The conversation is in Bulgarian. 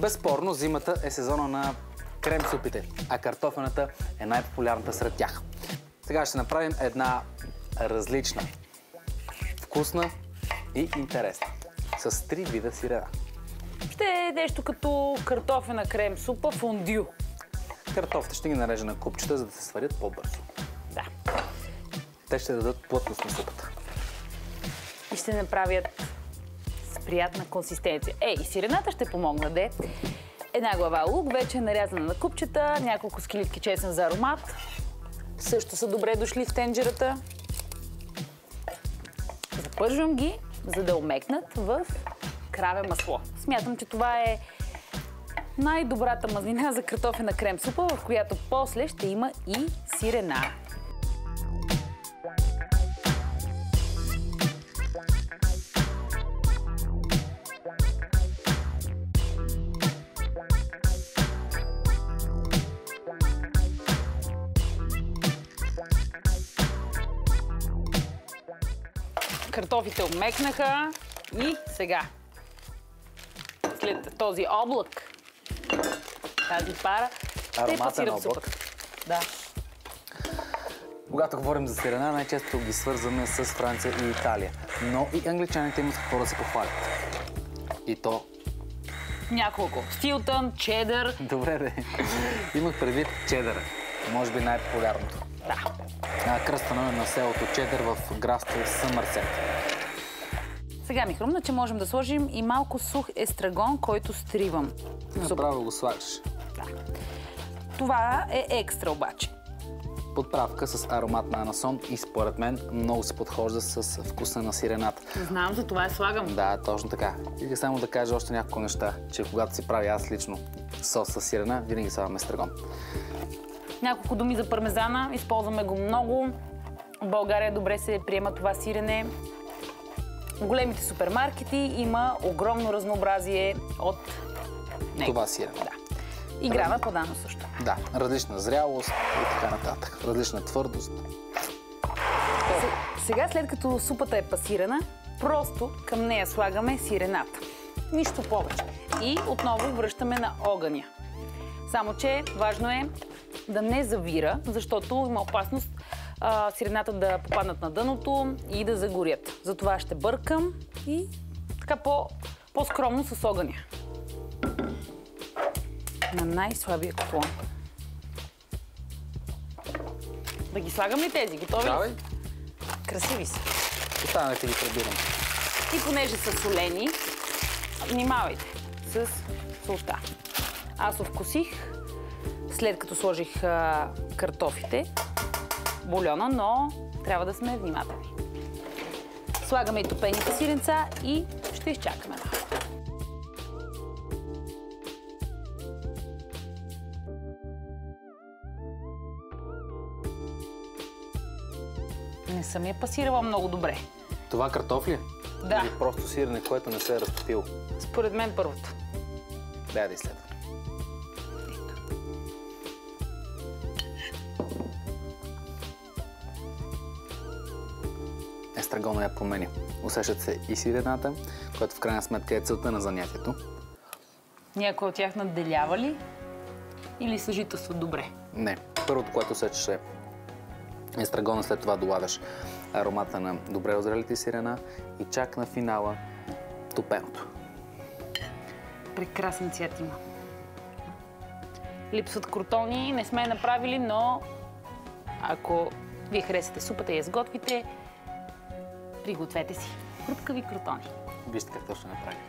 Безспорно, зимата е сезона на крем-супите, а картофената е най-популярната сред тях. Сега ще направим една различна, вкусна и интересна, с 3 вида сирена. Ще е нещо като картофена крем-супа фондю. Картофите ще ги нарежа на купчета, за да се сварят по-бързо. Да. Те ще дадат плътност на супата. И ще направят с приятна консистенция. И сирената ще помогна, де. Една глава лук, вече е нарязана на купчета, няколко скилитки чесън за аромат. Също са добре дошли в тенджерата. Запържвам ги, за да омекнат в краве масло. Смятам, че това е най-добрата мазнина за картофена крем-супа, в която после ще има и сирена. Картофите обмекнаха и сега, след този облак, тази пара, ще пасирам супата. Да. Когато говорим за сирена, най-често ги свързваме с Франция и Италия. Но и англичаните имат какво да се похвалят. И то... Няколко. Стилтън, чедър. Добре, де. Имах предвид чедъра. Може би най-популярното. Да. Кръстено е на селото Чедър в графство Съмърсет. Сега ми хрумна, че можем да сложим и малко сух естрагон, който стривам. Направо го слагаш. Да. Това е екстра обаче. Подправка с аромат на анасон и според мен много се подхожда с вкуса на сирената. Знам, за това я слагам. Да, точно така. Искам само да кажа още няколко неща, че когато си правя аз лично сос с сирена, винаги слагам естрагон. Няколко думи за пармезана. Използваме го много. В България добре се приема това сирене. В големите супермаркети има огромно разнообразие от него. Това сирене. Да. И грана падано също. Да, различна зрялост и така нататък. Различна твърдост. Сега, след като супата е пасирана, просто към нея слагаме сирената. Нищо повече. И отново връщаме на огъня. Само че важно е да не завира, защото има опасност сирената да попаднат на дъното и да загорят. Затова ще бъркам и така по-скромно с огъня. На най-слабия котлон. Да ги слагам ли тези? Готови? Давай. Красиви са. Останалите ги прибирам. И понеже са солени, внимавайте с солта. Аз овкусих, след като сложих картофите, бульона, но трябва да сме внимателни. Слагаме и топените сиренца и ще изчакаме малко. Не съм я пасирала много добре. Това картофли? Да. Или просто сирене, което не се е разтопило? Според мен първото. Дай да изследвам. Естрагона я промени. Усещат се и сирената, която в крайна сметка е целта на занятието. Някой от тях надделява ли? Или съжителстват добре? Не. Първото, което усещаш е естрагона, след това долагаш аромата на добре озрелите сирена и чак на финала топеното. Прекрасен цвят има. Липсват кротони, не сме направили, но ако вие харесате супата и я сготвите, пригответе си хрупкави кротони. Вижте какво ще направим.